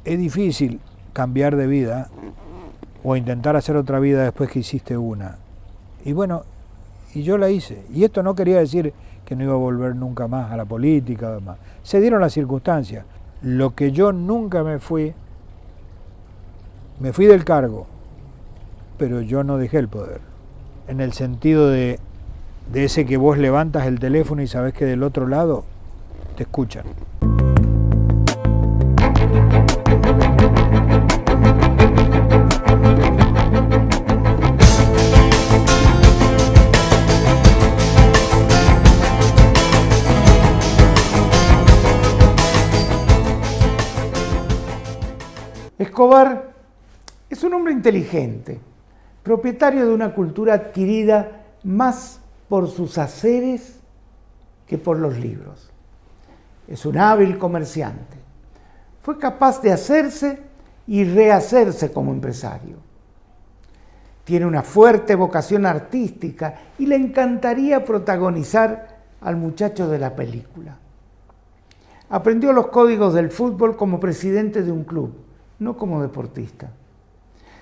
es difícil cambiar de vida o intentar hacer otra vida después que hiciste una. Y bueno, y yo la hice. Y esto no quería decir que no iba a volver nunca más a la política o demás. Se dieron las circunstancias. Lo que yo nunca me fui del cargo, pero yo no dejé el poder. En el sentido de ese que vos levantas el teléfono y sabés que del otro lado te escuchan. Escobar es un hombre inteligente, propietario de una cultura adquirida más por sus haceres que por los libros. Es un hábil comerciante. Fue capaz de hacerse y rehacerse como empresario. Tiene una fuerte vocación artística y le encantaría protagonizar al muchacho de la película. Aprendió los códigos del fútbol como presidente de un club, no como deportista.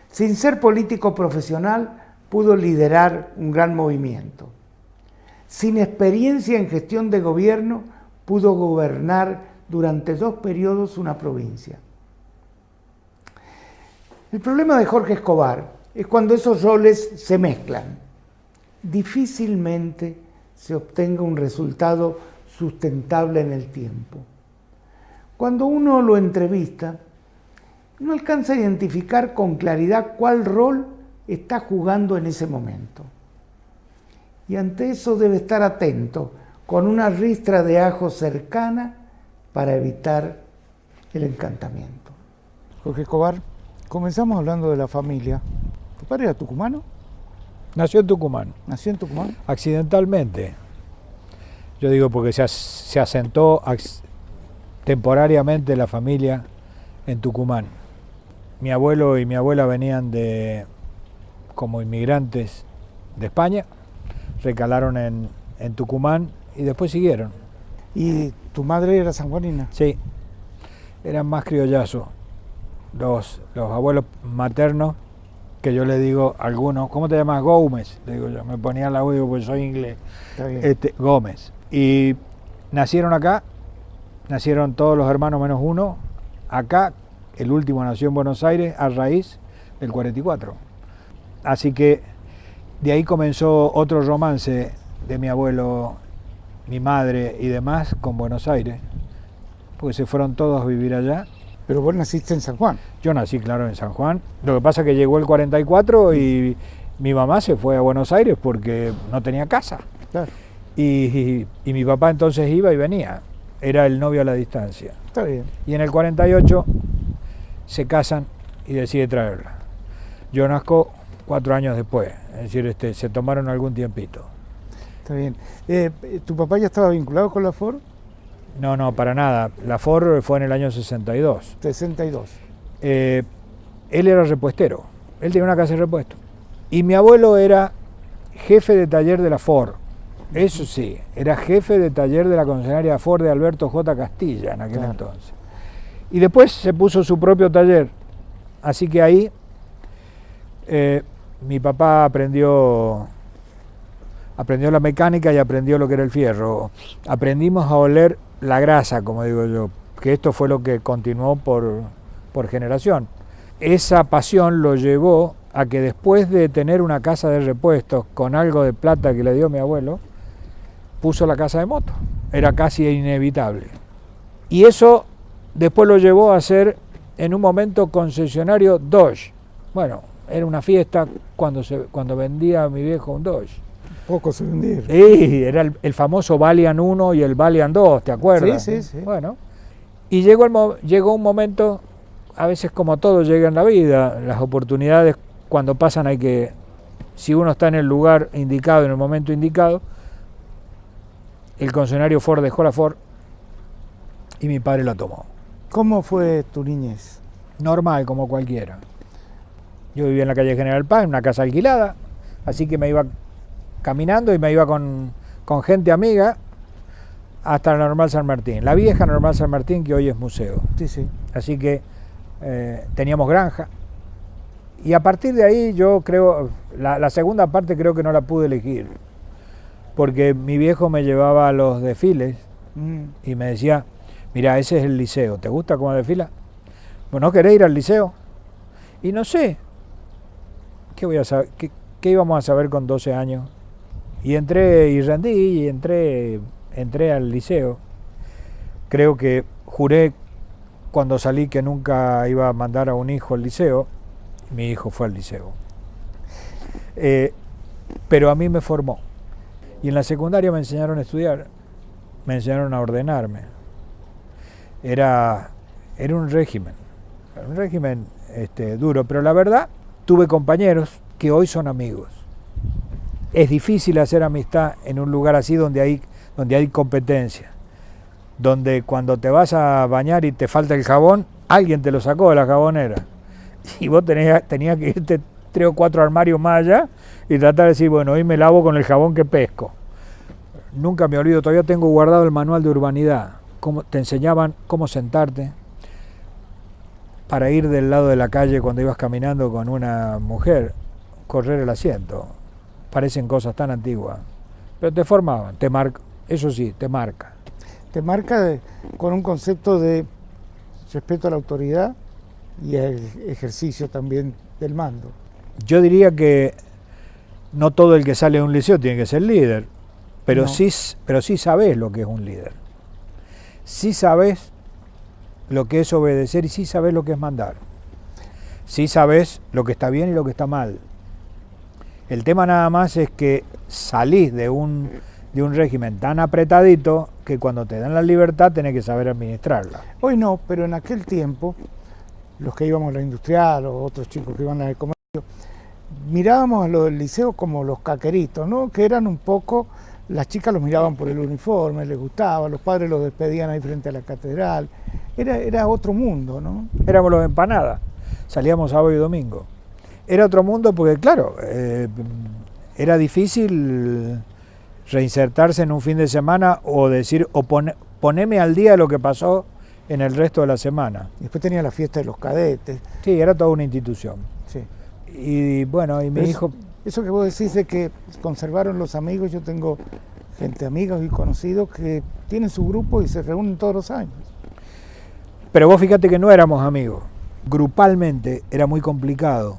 Sin ser político profesional, pudo liderar un gran movimiento. Sin experiencia en gestión de gobierno, pudo gobernar durante 2 periodos una provincia. El problema de Jorge Escobar es cuando esos roles se mezclan. Difícilmente se obtenga un resultado sustentable en el tiempo. Cuando uno lo entrevista, no alcanza a identificar con claridad cuál rol está jugando en ese momento. Y ante eso debe estar atento, con una ristra de ajo cercana para evitar el encantamiento. Jorge Escobar, comenzamos hablando de la familia. ¿Tu padre era tucumano? Nació en Tucumán. ¿Nació en Tucumán? Accidentalmente. Yo digo porque se asentó temporariamente la familia en Tucumán. Mi abuelo y mi abuela venían como inmigrantes de España, recalaron en Tucumán y después siguieron. ¿Y tu madre era sanjuanina? Sí, eran más criollazos. Los abuelos maternos, que yo le digo a algunos, ¿cómo te llamas? Gómez, le digo yo, me ponía la U porque soy inglés. Está bien. Gómez. Y nacieron acá, nacieron todos los hermanos menos uno, acá. El último nació en Buenos Aires a raíz del 44. Así que de ahí comenzó otro romance de mi abuelo, mi madre y demás con Buenos Aires, porque se fueron todos a vivir allá. Pero vos naciste en San Juan. Yo nací, claro, en San Juan. Lo que pasa es que llegó el 44 y mi mamá se fue a Buenos Aires porque no tenía casa. Claro. Y mi papá entonces iba y venía. Era el novio a la distancia. Está bien. Y en el 48... se casan y decide traerla. Yo nazco 4 años después, es decir, se tomaron algún tiempito. Está bien. ¿Tu papá ya estaba vinculado con la FOR? No, para nada. La FOR fue en el año 62. 62. Él era repuestero, él tenía una casa de repuesto. Y mi abuelo era jefe de taller de la FOR. Eso sí, era jefe de taller de la concesionaria Ford de Alberto J. Castilla en aquel entonces. Y después se puso su propio taller, así que ahí mi papá aprendió la mecánica y aprendió lo que era el fierro. Aprendimos a oler la grasa, como digo yo, que esto fue lo que continuó por generación. Esa pasión lo llevó a que después de tener una casa de repuestos con algo de plata que le dio mi abuelo, puso la casa de moto. Era casi inevitable. Y eso después lo llevó a ser en un momento concesionario Dodge. Bueno, era una fiesta cuando vendía a mi viejo un Dodge. Poco se vendía. Sí, era el famoso Valiant 1 y el Valiant 2, ¿te acuerdas? Sí. Bueno, y llegó un momento, a veces como todo llega en la vida, las oportunidades cuando pasan si uno está en el lugar indicado, en el momento indicado, el concesionario Ford dejó la Ford y mi padre la tomó. ¿Cómo fue tu niñez? Normal, como cualquiera. Yo vivía en la calle General Paz, en una casa alquilada, así que me iba caminando y me iba con gente amiga hasta la Normal San Martín, la vieja Normal San Martín que hoy es museo. Sí. Así que teníamos granja. Y a partir de ahí yo creo, la segunda parte creo que no la pude elegir, porque mi viejo me llevaba a los desfiles y me decía, mira, ese es el liceo, ¿te gusta cómo desfila? Bueno, ¿no querés ir al liceo? Y no sé, ¿qué voy a saber? ¿Qué íbamos a saber con 12 años? Y entré y rendí y entré al liceo. Creo que juré cuando salí que nunca iba a mandar a un hijo al liceo. Mi hijo fue al liceo. Pero a mí me formó. Y en la secundaria me enseñaron a estudiar, me enseñaron a ordenarme. Era un régimen duro, pero la verdad tuve compañeros que hoy son amigos. Es difícil hacer amistad en un lugar así donde hay competencia, donde cuando te vas a bañar y te falta el jabón, alguien te lo sacó de la jabonera y vos tenías que irte 3 o 4 armarios más allá y tratar de decir, bueno, hoy me lavo con el jabón que pesco. Nunca me olvido, todavía tengo guardado el manual de urbanidad, te enseñaban cómo sentarte para ir del lado de la calle cuando ibas caminando con una mujer, correr el asiento. Parecen cosas tan antiguas, pero te formaban, eso sí, te marca. Te marca con un concepto de respeto a la autoridad y el ejercicio también del mando. Yo diría que no todo el que sale de un liceo tiene que ser líder, pero, no. sí sabes lo que es un líder. Sí sabes lo que es obedecer y sí sabes lo que es mandar. Sí sabes lo que está bien y lo que está mal. El tema nada más es que salís de un régimen tan apretadito que cuando te dan la libertad tenés que saber administrarla. Hoy no, pero en aquel tiempo, los que íbamos a la industrial o otros chicos que iban a la de comercio, mirábamos a los del liceo como los caqueritos, ¿no? Que eran un poco, las chicas los miraban por el uniforme, les gustaba, los padres los despedían ahí frente a la catedral. Era otro mundo, ¿no? Éramos los empanadas, salíamos sábado y domingo. Era otro mundo porque, claro, era difícil reinsertarse en un fin de semana o decir, poneme al día lo que pasó en el resto de la semana. Después tenía la fiesta de los cadetes. Sí, era toda una institución. Sí. Y bueno, y mi hijo... Eso que vos decís de que conservaron los amigos, yo tengo gente, amigos y conocidos que tienen su grupo y se reúnen todos los años. Pero vos fíjate que no éramos amigos. Grupalmente era muy complicado.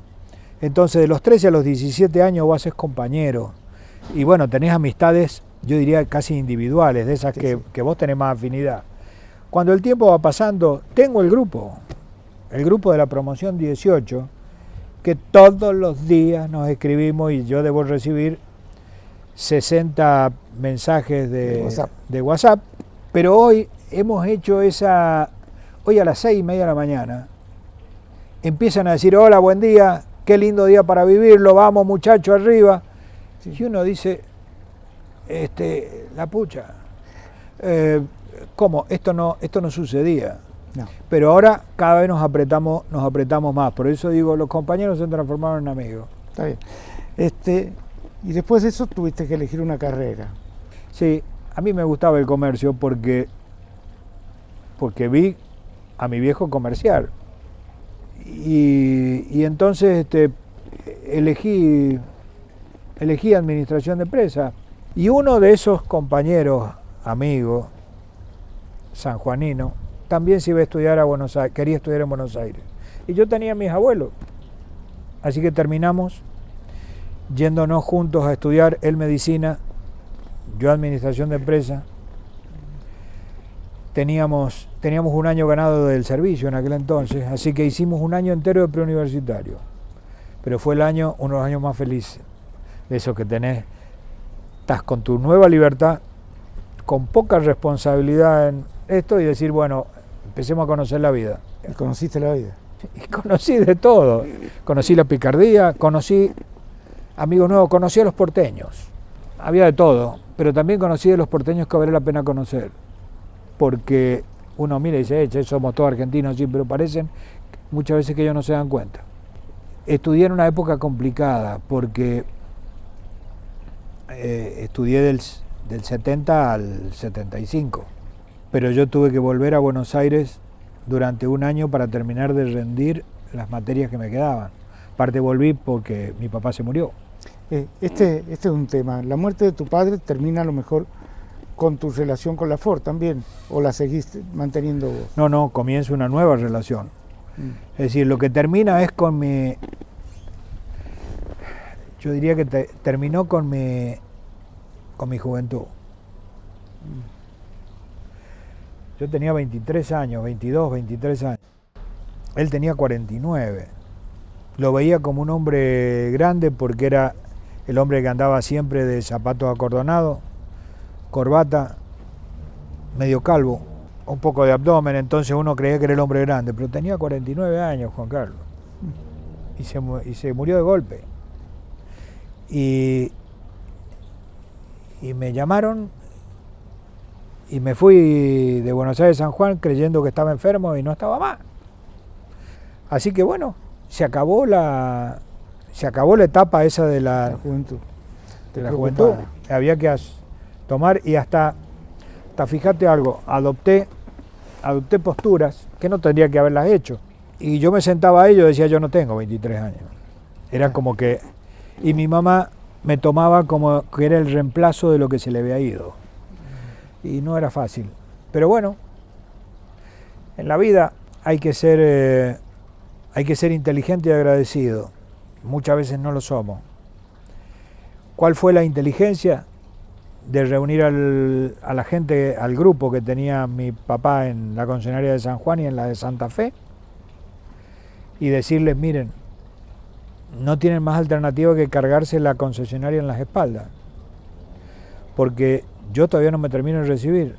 Entonces de los 13 a los 17 años vos haces compañero. Y bueno, tenés amistades, yo diría casi individuales, de esas que vos tenés más afinidad. Cuando el tiempo va pasando, tengo el grupo de la promoción 18, que todos los días nos escribimos y yo debo recibir 60 mensajes de WhatsApp. Pero hoy hemos hecho hoy a las 6:30 de la mañana, empiezan a decir, hola, buen día, qué lindo día para vivirlo, vamos muchachos arriba. Sí. Y uno dice, la pucha, ¿cómo? Esto no sucedía. No. Pero ahora cada vez nos apretamos más. Por eso digo, los compañeros se transformaron en amigos. Está bien. Y después de eso tuviste que elegir una carrera. Sí, a mí me gustaba el comercio porque vi a mi viejo comerciar. Y entonces elegí administración de empresa. Y uno de esos compañeros, amigos, sanjuanino, también se iba a estudiar a Buenos Aires, quería estudiar en Buenos Aires. Y yo tenía a mis abuelos. Así que terminamos yéndonos juntos a estudiar, él medicina, yo administración de empresa. Teníamos un año ganado del servicio en aquel entonces, así que hicimos un año entero de preuniversitario. Pero fue uno de los años más felices, de esos que estás con tu nueva libertad, con poca responsabilidad en esto y decir, bueno, empecemos a conocer la vida. ¿Y conociste la vida? Y conocí de todo. Conocí la picardía, conocí amigos nuevos, conocí a los porteños. Había de todo, pero también conocí a los porteños que vale la pena conocer. Porque uno mira y dice, somos todos argentinos, sí, pero parecen muchas veces que ellos no se dan cuenta. Estudié en una época complicada, porque estudié del 70 al 75, pero yo tuve que volver a Buenos Aires durante un año para terminar de rendir las materias que me quedaban. Aparte volví porque mi papá se murió. Este es un tema. La muerte de tu padre termina a lo mejor con tu relación con la Ford también, o la seguiste manteniendo vos. No, comienza una nueva relación. Es decir, lo que termina es con mi... Yo diría que terminó con mi juventud. Yo tenía 23 años, 22, 23 años. Él tenía 49. Lo veía como un hombre grande porque era el hombre que andaba siempre de zapatos acordonados, corbata, medio calvo, un poco de abdomen, entonces uno creía que era el hombre grande, pero tenía 49 años, Juan Carlos, y se murió de golpe. Y me llamaron y me fui de Buenos Aires a San Juan creyendo que estaba enfermo y no estaba más. Así que bueno, se acabó la etapa esa de la juventud. Había que tomar y hasta fíjate algo, adopté posturas que no tendría que haberlas hecho. Y yo me sentaba ahí y yo decía, yo no tengo 23 años. Era como que... Y mi mamá me tomaba como que era el reemplazo de lo que se le había ido. Y no era fácil. Pero bueno, en la vida hay que ser inteligente y agradecido. Muchas veces no lo somos. ¿Cuál fue la inteligencia? De reunir a la gente, al grupo que tenía mi papá en la concesionaria de San Juan y en la de Santa Fe, y decirles, miren, no tienen más alternativa que cargarse la concesionaria en las espaldas, porque yo todavía no me termino de recibir.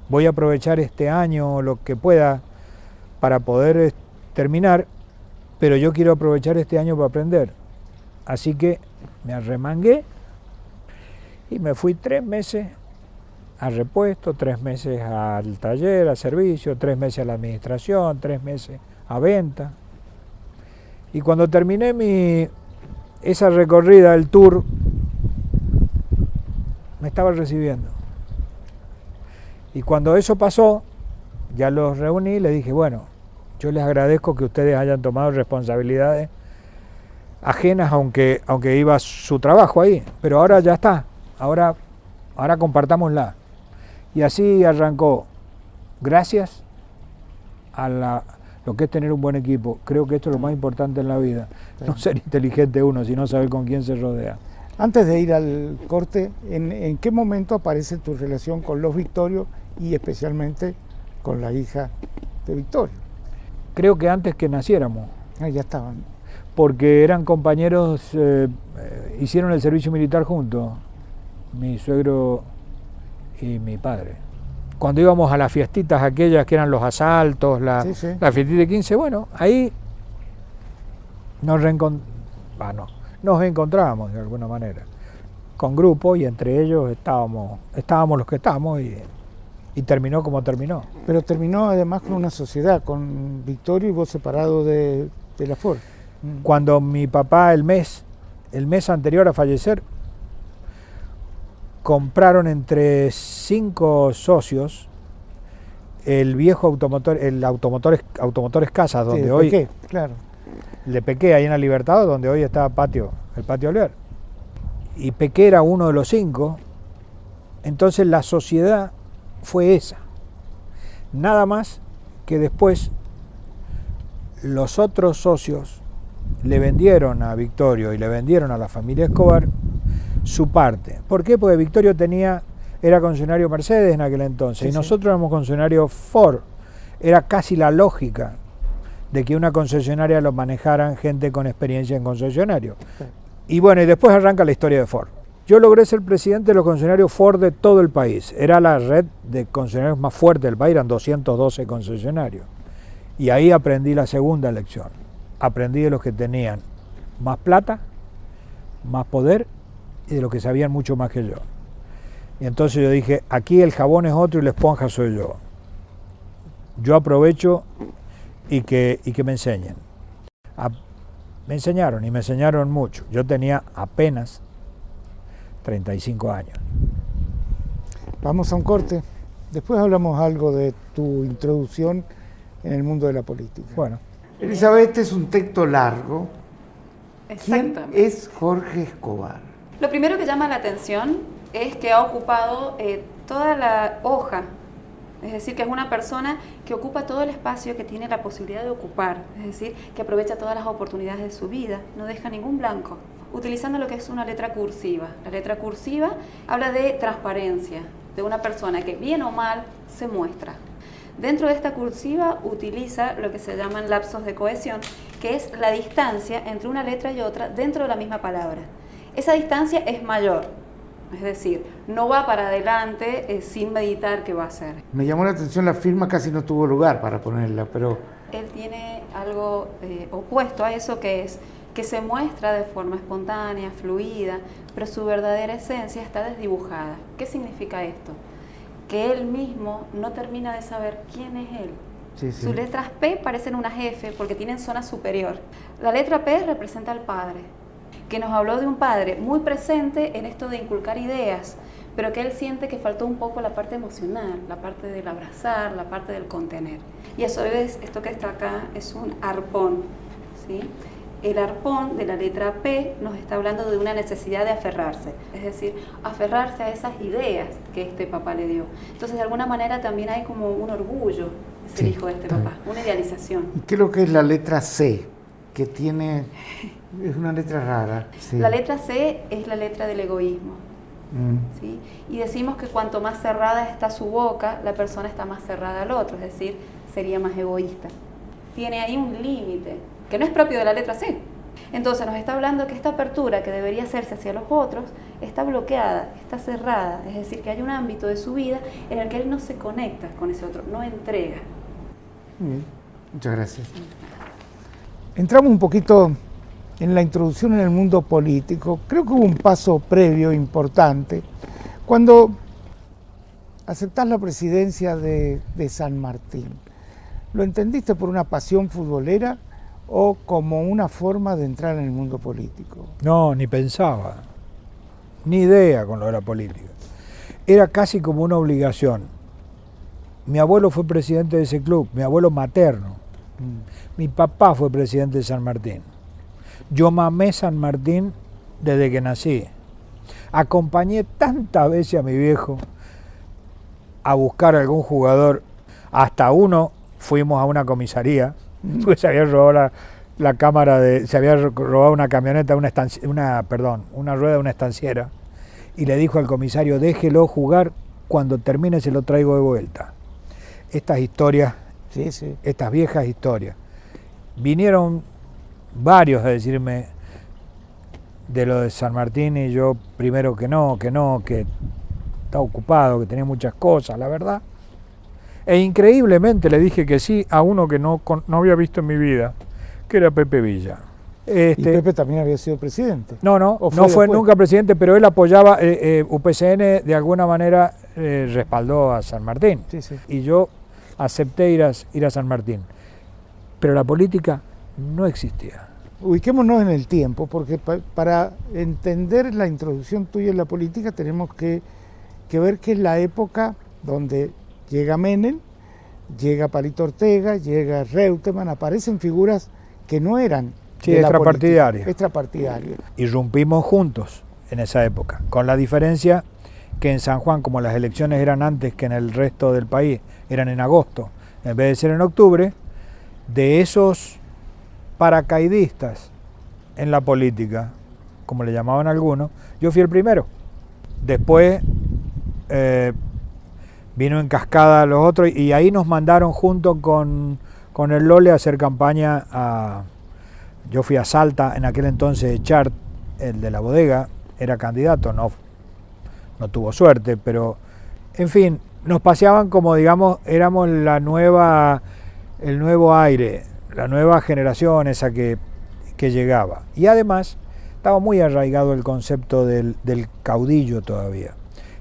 Voy a aprovechar este año lo que pueda para poder terminar, pero yo quiero aprovechar este año para aprender. Así que me arremangué y me fui 3 meses a repuesto, 3 meses al taller, a servicio, 3 meses a la administración, 3 meses a venta. Y cuando terminé esa recorrida, el tour, me estaba recibiendo. Y cuando eso pasó, ya los reuní y les dije, bueno, yo les agradezco que ustedes hayan tomado responsabilidades ajenas, aunque iba su trabajo ahí, pero ahora ya está. Ahora compartámosla. Y así arrancó. Gracias a lo que es tener un buen equipo. Creo que esto es lo más importante en la vida. Sí. No ser inteligente uno, sino saber con quién se rodea. Antes de ir al corte, ¿en qué momento aparece tu relación con los Victorio y especialmente con la hija de Victorio? Creo que antes que naciéramos. Ya estaban. Porque eran compañeros, hicieron el servicio militar juntos. Mi suegro y mi padre. Cuando íbamos a las fiestitas aquellas que eran los asaltos, la fiestita de 15, bueno, ahí nos encontrábamos de alguna manera, con grupo, y entre ellos estábamos los que estábamos, y terminó como terminó. Pero terminó además con una sociedad, con Victorio y vos separado de la Ford. Cuando mi papá, el mes anterior a fallecer, compraron entre 5 socios el viejo automotor, el Automotores Casas, donde hoy... Pequé, claro. El de Pequé, ahí en la Libertad, donde hoy está el patio Oliver. Y Pequé era uno de los 5, entonces la sociedad fue esa. Nada más que después los otros socios le vendieron a Victorio y le vendieron a la familia Escobar su parte. ¿Por qué? Porque Victorio era concesionario Mercedes en aquel entonces, y nosotros éramos concesionario Ford. Era casi la lógica de que una concesionaria lo manejaran gente con experiencia en concesionario. Y bueno, y después arranca la historia de Ford. Yo logré ser presidente de los concesionarios Ford de todo el país. Era la red de concesionarios más fuerte del país, eran 212 concesionarios. Y ahí aprendí la segunda lección. Aprendí de los que tenían más plata, más poder, y de los que sabían mucho más que yo. Y entonces yo dije, aquí el jabón es otro y la esponja soy yo. Yo aprovecho y que me enseñen. Me enseñaron, y me enseñaron mucho. Yo tenía apenas 35 años. Vamos a un corte. Después hablamos algo de tu introducción en el mundo de la política. Bueno. Elizabeth, este es un texto largo. ¿Quién Exactamente. es Jorge Escobar? Lo primero que llama la atención es que ha ocupado toda la hoja, es decir, que es una persona que ocupa todo el espacio que tiene la posibilidad de ocupar, es decir, que aprovecha todas las oportunidades de su vida, no deja ningún blanco, utilizando lo que es una letra cursiva. La letra cursiva habla de transparencia, de una persona que bien o mal se muestra. Dentro de esta cursiva utiliza lo que se llaman lapsos de cohesión, que es la distancia entre una letra y otra dentro de la misma palabra. Esa distancia es mayor, es decir, no va para adelante sin meditar qué va a hacer. Me llamó la atención, la firma casi no tuvo lugar para ponerla, pero... Él tiene algo opuesto a eso, que es que se muestra de forma espontánea, fluida, pero su verdadera esencia está desdibujada. ¿Qué significa esto? Que él mismo no termina de saber quién es él. Sí, sí. Sus letras P parecen unas F porque tienen zona superior. La letra P representa al padre, que nos habló de un padre muy presente en esto de inculcar ideas, pero que él siente que faltó un poco la parte emocional, la parte del abrazar, la parte del contener. Y eso es, esto que está acá es un arpón, ¿sí? El arpón de la letra P nos está hablando de una necesidad de aferrarse, es decir, aferrarse a esas ideas que este papá le dio. Entonces, de alguna manera también hay como un orgullo de ser hijo de este papá, una idealización. ¿Y qué es lo que es la letra C? Que tiene... es una letra rara. Sí. La letra C es la letra del egoísmo. ¿Sí? Y decimos que cuanto más cerrada está su boca, la persona está más cerrada al otro, es decir, sería más egoísta. Tiene ahí un límite que no es propio de la letra C. Entonces nos está hablando que esta apertura que debería hacerse hacia los otros está bloqueada, está cerrada, es decir, que hay un ámbito de su vida en el que él no se conecta con ese otro, no entrega. Bien. Muchas gracias. Entramos un poquito en la introducción en el mundo político. Creo que hubo un paso previo importante cuando aceptás la presidencia de San Martín. ¿Lo entendiste por una pasión futbolera o como una forma de entrar en el mundo político? No, ni pensaba, ni idea con lo de la política. Era casi como una obligación. Mi abuelo fue presidente de ese club, mi abuelo materno. Mi papá fue presidente de San Martín. Yo mamé San Martín desde que nací. Acompañé tantas veces a mi viejo a buscar algún jugador. Hasta uno fuimos a una comisaría, porque se había robado la cámara se había robado una camioneta, una rueda de una estanciera, y le dijo al comisario, déjelo jugar, cuando termine se lo traigo de vuelta. Estas historias, sí, sí. Estas viejas historias. Vinieron varios a decirme de lo de San Martín y yo primero que estaba ocupado, que tenía muchas cosas, la verdad. E increíblemente le dije que sí a uno que no había visto en mi vida, que era Pepe Villa. ¿Y Pepe también había sido presidente? No fue nunca presidente, pero él apoyaba, UPCN de alguna manera respaldó a San Martín. Sí, sí. Y yo acepté ir a San Martín. Pero la política no existía. Ubiquémonos en el tiempo, porque para entender la introducción tuya en la política tenemos que ver que es la época donde llega Menem, llega Palito Ortega, llega Reutemann, aparecen figuras que no eran extrapartidarias. Irrumpimos juntos en esa época, con la diferencia que en San Juan, como las elecciones eran antes que en el resto del país, eran en agosto, en vez de ser en octubre, de esos paracaidistas en la política, como le llamaban algunos, yo fui el primero. Después vino en cascada los otros y ahí nos mandaron junto con el Lole a hacer campaña yo fui a Salta, en aquel entonces Chart, el de la bodega, era candidato, no tuvo suerte, pero en fin, nos paseaban como, digamos, éramos el nuevo aire, la nueva generación esa que llegaba. Y además estaba muy arraigado el concepto del caudillo todavía.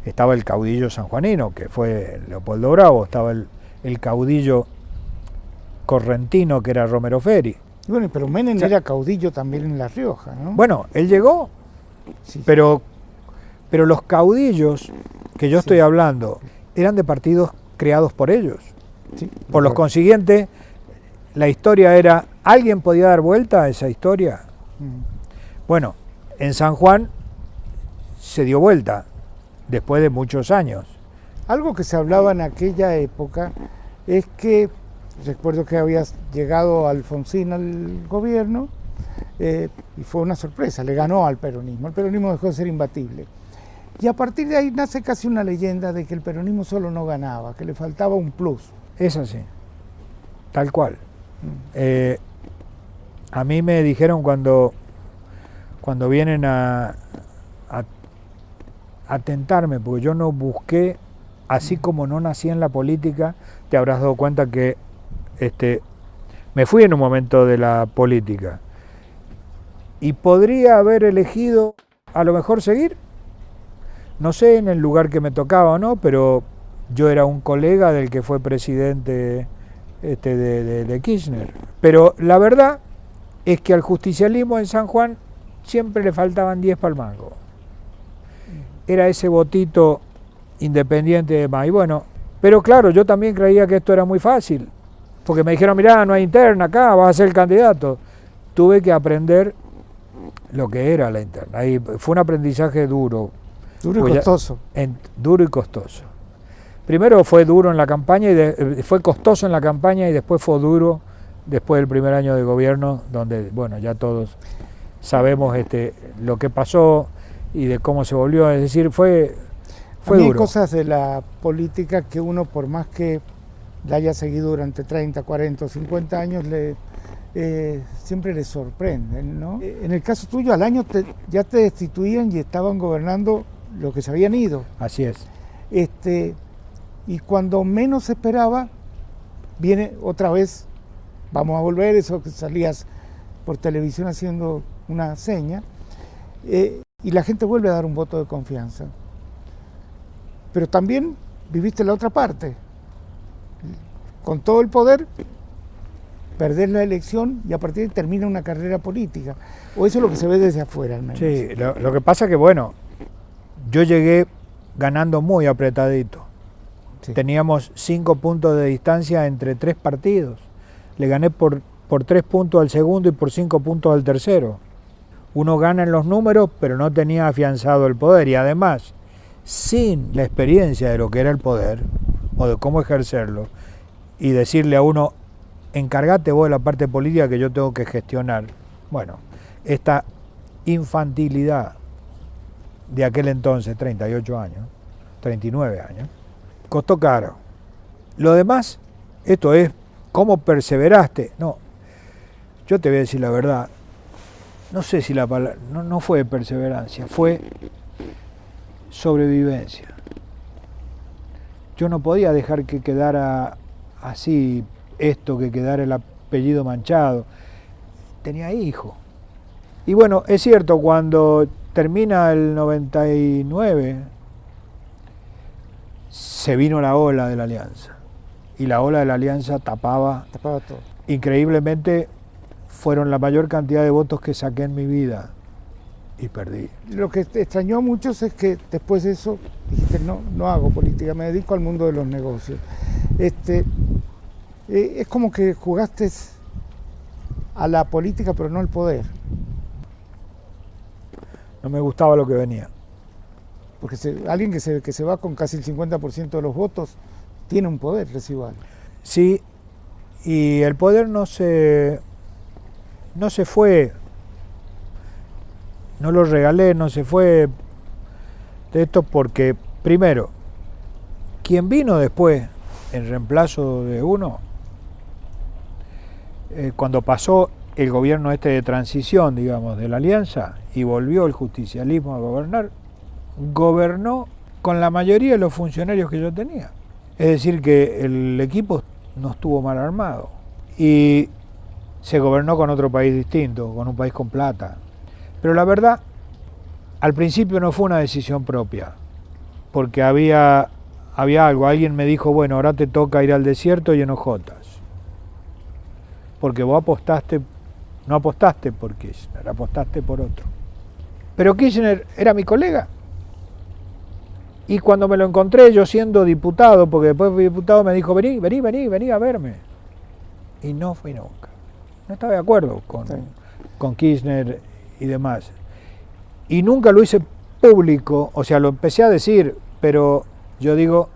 Estaba el caudillo sanjuanino, que fue Leopoldo Bravo, estaba el caudillo correntino, que era Romero Feri. Bueno, pero Menem era caudillo también en La Rioja, ¿no? Bueno, él llegó, sí. pero los caudillos que yo estoy hablando eran de partidos creados por ellos. Sí, por los consiguientes, la historia era, ¿alguien podía dar vuelta a esa historia? Bueno, en San Juan se dio vuelta, después de muchos años. Algo que se hablaba en aquella época es que, recuerdo que había llegado Alfonsín al gobierno y fue una sorpresa, le ganó al peronismo. El peronismo dejó de ser imbatible. Y a partir de ahí nace casi una leyenda de que el peronismo solo no ganaba, que le faltaba un plus. Es así, tal cual. A mí me dijeron cuando vienen a tentarme, porque yo no busqué, así como no nací en la política, te habrás dado cuenta que me fui en un momento de la política y podría haber elegido a lo mejor seguir, no sé en el lugar que me tocaba o no, pero yo era un colega del que fue presidente de Kirchner. Pero la verdad es que al justicialismo en San Juan siempre le faltaban 10 para el mango. Era ese votito independiente de más. Y bueno, pero claro, yo también creía que esto era muy fácil, porque me dijeron, mirá, no hay interna acá, vas a ser el candidato. Tuve que aprender lo que era la interna. Ahí fue un aprendizaje duro. Duro y costoso. Duro y costoso. Primero fue duro en la campaña, fue costoso en la campaña y después fue duro después del primer año de gobierno, donde, bueno, ya todos sabemos lo que pasó y de cómo se volvió. Es decir, fue duro. Hay cosas de la política que uno, por más que la haya seguido durante 30, 40 o 50 años, siempre le sorprenden, ¿no? En el caso tuyo, al año ya te destituían y estaban gobernando los que se habían ido. Así es. Y cuando menos se esperaba, viene otra vez, vamos a volver, eso que salías por televisión haciendo una seña, y la gente vuelve a dar un voto de confianza. Pero también viviste la otra parte. Con todo el poder, perdés la elección y a partir de ahí termina una carrera política. O eso es lo que se ve desde afuera, al menos. Sí, lo que pasa que, bueno, yo llegué ganando muy apretadito. Sí. Teníamos 5 puntos de distancia entre 3 partidos. Le gané por 3 puntos al segundo y por 5 puntos al tercero. Uno gana en los números, pero no tenía afianzado el poder. Y además, sin la experiencia de lo que era el poder, o de cómo ejercerlo, y decirle a uno, encárgate vos de la parte política que yo tengo que gestionar. Bueno, esta infantilidad de aquel entonces, 38 años, 39 años, costó caro. Lo demás, esto es, ¿cómo perseveraste? No, yo te voy a decir la verdad, no sé si la palabra, no fue perseverancia, fue sobrevivencia. Yo no podía dejar que quedara así esto, que quedara el apellido manchado. Tenía hijo. Y bueno, es cierto, cuando termina el 99, se vino la ola de la Alianza. Y la ola de la Alianza tapaba todo. Increíblemente, fueron la mayor cantidad de votos que saqué en mi vida. Y perdí. Lo que extrañó a muchos es que después de eso dijiste, no hago política, me dedico al mundo de los negocios. Es como que jugaste a la política pero no al poder. No me gustaba lo que venía. Porque alguien que se va con casi el 50% de los votos tiene un poder residual. Sí, y el poder no se fue. No lo regalé, no se fue de esto porque, primero, quien vino después en reemplazo de uno, cuando pasó el gobierno de transición, digamos, de la Alianza, y volvió el justicialismo a gobernar, gobernó con la mayoría de los funcionarios que yo tenía. Es decir, que el equipo no estuvo mal armado. Y se gobernó con otro país distinto, con un país con plata. Pero la verdad, al principio no fue una decisión propia, porque había algo, alguien me dijo, bueno, ahora te toca ir al desierto y en hojotas, porque vos no apostaste por Kirchner, apostaste por otro. Pero Kirchner era mi colega, y cuando me lo encontré, yo siendo diputado, porque después fui diputado, me dijo, vení a verme. y no fui nunca. No estaba de acuerdo con Kirchner y demás. Y nunca lo hice público, o sea, lo empecé a decir, pero yo digo,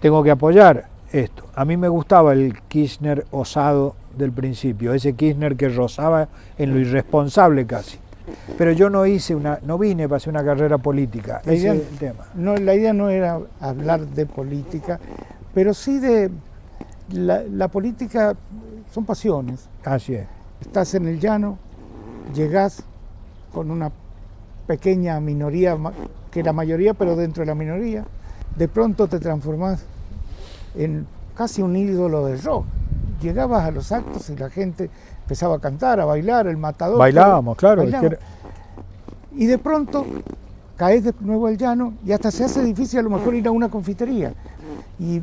tengo que apoyar esto. A mí me gustaba el Kirchner osado del principio, ese Kirchner que rozaba en lo irresponsable casi. Pero yo no vine para hacer una carrera política, ese es el tema. No, la idea no era hablar de política, pero sí de la política, son pasiones. Así es. Estás en el llano, llegás con una pequeña minoría, que la mayoría, pero dentro de la minoría, de pronto te transformás en casi un ídolo de rock. Llegabas a los actos y la gente empezaba a cantar, a bailar, el matador. Bailábamos, claro. Bailábamos. Y de pronto caes de nuevo al llano y hasta se hace difícil a lo mejor ir a una confitería. Y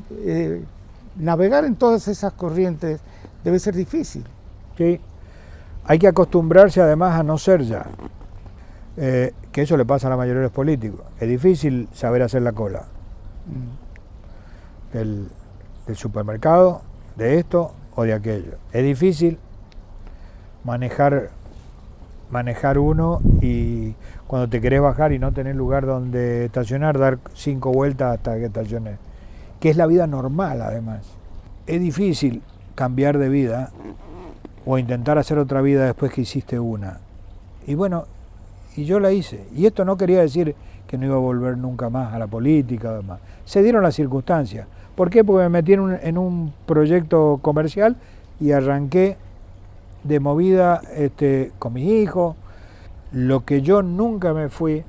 navegar en todas esas corrientes debe ser difícil. Sí. Hay que acostumbrarse además a no ser ya. Que eso le pasa a la mayoría de los políticos. Es difícil saber hacer la cola. Del supermercado, de esto o de aquello. Es difícil manejar uno y cuando te querés bajar y no tenés lugar donde estacionar, dar 5 vueltas hasta que estaciones. Que es la vida normal además. Es difícil cambiar de vida o intentar hacer otra vida después que hiciste una. Y bueno, y yo la hice. Y esto no quería decir que no iba a volver nunca más a la política o demás. Se dieron las circunstancias. ¿Por qué? Porque me metí en un proyecto comercial y arranqué de movida con mis hijos. Lo que yo nunca me fui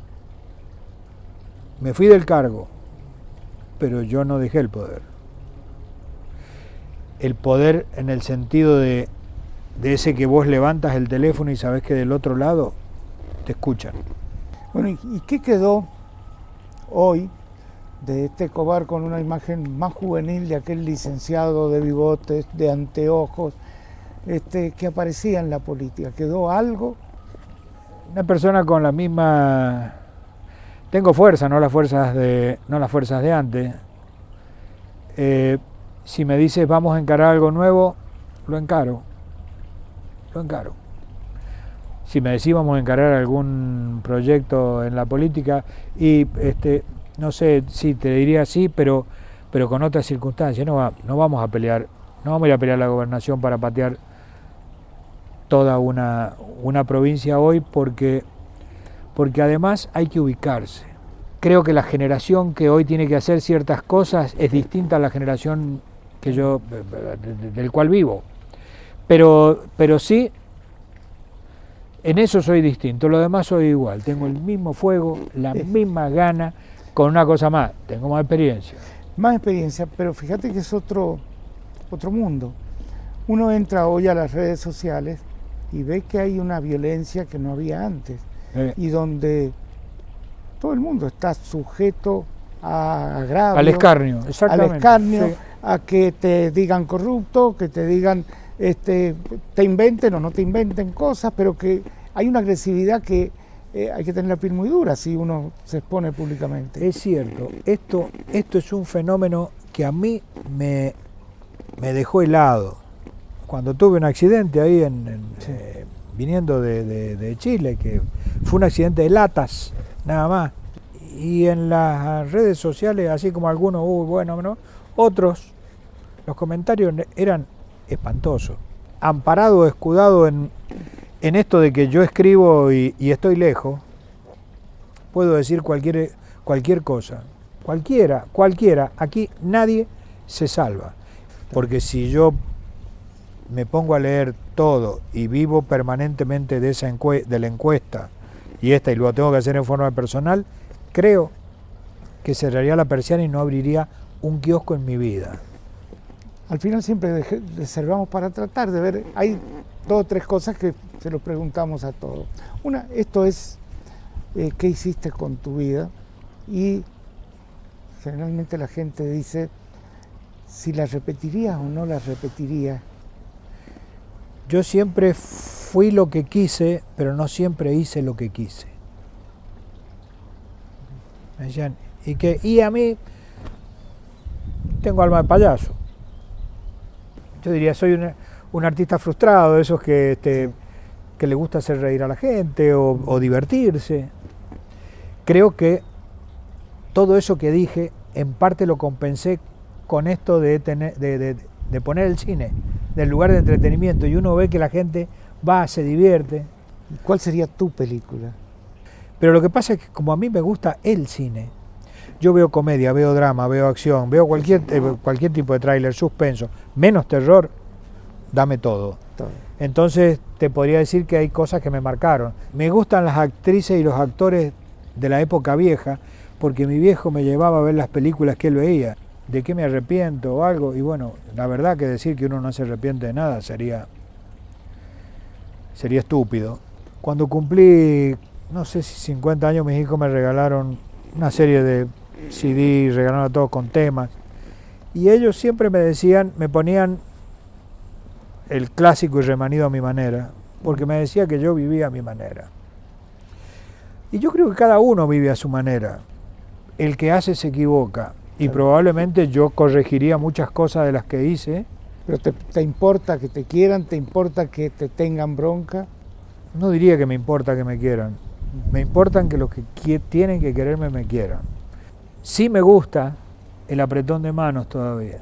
del cargo, pero yo no dejé el poder. El poder en el sentido de ese que vos levantas el teléfono y sabés que del otro lado te escuchan. Bueno, ¿y qué quedó hoy de este Escobar con una imagen más juvenil de aquel licenciado de bigotes, de anteojos, que aparecía en la política? ¿Quedó algo? Una persona con la misma... Tengo fuerza, no las fuerzas de antes. Si me dices vamos a encarar algo nuevo, lo encaro. Si me decís vamos a encarar algún proyecto en la política y no sé, sí, te diría sí, pero con otras circunstancias. No vamos a pelear, no vamos a ir a pelear la gobernación para patear toda una provincia hoy porque además hay que ubicarse. Creo que la generación que hoy tiene que hacer ciertas cosas es distinta a la generación que del cual vivo. Pero sí, en eso soy distinto, lo demás soy igual. Tengo el mismo fuego, la misma gana, con una cosa más, tengo más experiencia. Más experiencia, pero fíjate que es otro mundo. Uno entra hoy a las redes sociales y ve que hay una violencia que no había antes y donde todo el mundo está sujeto a agravio, al escarnio, exactamente. Al escarnio, sí. A que te digan corrupto, que te digan, te inventen o no te inventen cosas, pero que hay una agresividad que hay que tener la piel muy dura si uno se expone públicamente. Es cierto, esto es un fenómeno que a mí me dejó helado. Cuando tuve un accidente ahí viniendo de Chile, que fue un accidente de latas, nada más. Y en las redes sociales, así como algunos, otros, los comentarios eran espantosos. Amparado, escudado en esto de que yo escribo y estoy lejos, puedo decir cualquier cosa. Cualquiera. Aquí nadie se salva. Porque si yo me pongo a leer todo y vivo permanentemente de la encuesta y lo tengo que hacer en forma personal, creo que cerraría la persiana y no abriría un kiosco en mi vida. Al final siempre reservamos para tratar de ver, hay 2 o 3 cosas que se lo preguntamos a todos. Una, esto es qué hiciste con tu vida, y generalmente la gente dice si la repetirías o no la repetirías. Yo siempre fui lo que quise, pero no siempre hice lo que quise. Me decían, y a mí tengo alma de payaso. Yo diría, soy un artista frustrado, esos que le gusta hacer reír a la gente o divertirse. Creo que todo eso que dije, en parte lo compensé con esto de poner el cine del lugar de entretenimiento, y uno ve que la gente va, se divierte. ¿Cuál sería tu película? Pero lo que pasa es que como a mí me gusta el cine, yo veo comedia, veo drama, veo acción, veo cualquier tipo de tráiler, suspenso, menos terror, dame todo. Entonces te podría decir que hay cosas que me marcaron. Me gustan las actrices y los actores de la época vieja, porque mi viejo me llevaba a ver las películas que él veía. ¿De qué me arrepiento o algo? Y bueno, la verdad que decir que uno no se arrepiente de nada sería estúpido. Cuando cumplí, no sé si 50 años, mis hijos me regalaron una serie de CD, regalaron a todos con temas. Y ellos siempre me decían, me ponían el clásico y remanido a mi manera, porque me decía que yo vivía a mi manera. Y yo creo que cada uno vive a su manera. El que hace se equivoca. Y probablemente yo corregiría muchas cosas de las que hice. ¿Pero te importa que te quieran? ¿Te importa que te tengan bronca? No diría que me importa que me quieran. Me importan que los que tienen que quererme me quieran. Sí me gusta el apretón de manos todavía.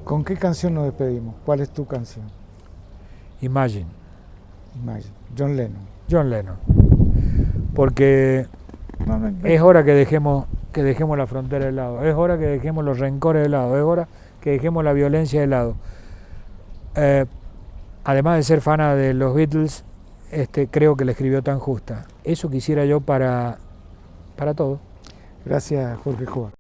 ¿Con qué canción nos despedimos? ¿Cuál es tu canción? Imagine. Imagine. John Lennon. John Lennon. Porque es hora que dejemos la frontera de lado, es hora que dejemos los rencores de lado, es hora que dejemos la violencia de lado. Además de ser fana de los Beatles, creo que la escribió tan justa. Eso quisiera yo para todo. Gracias, Jorge Escobar.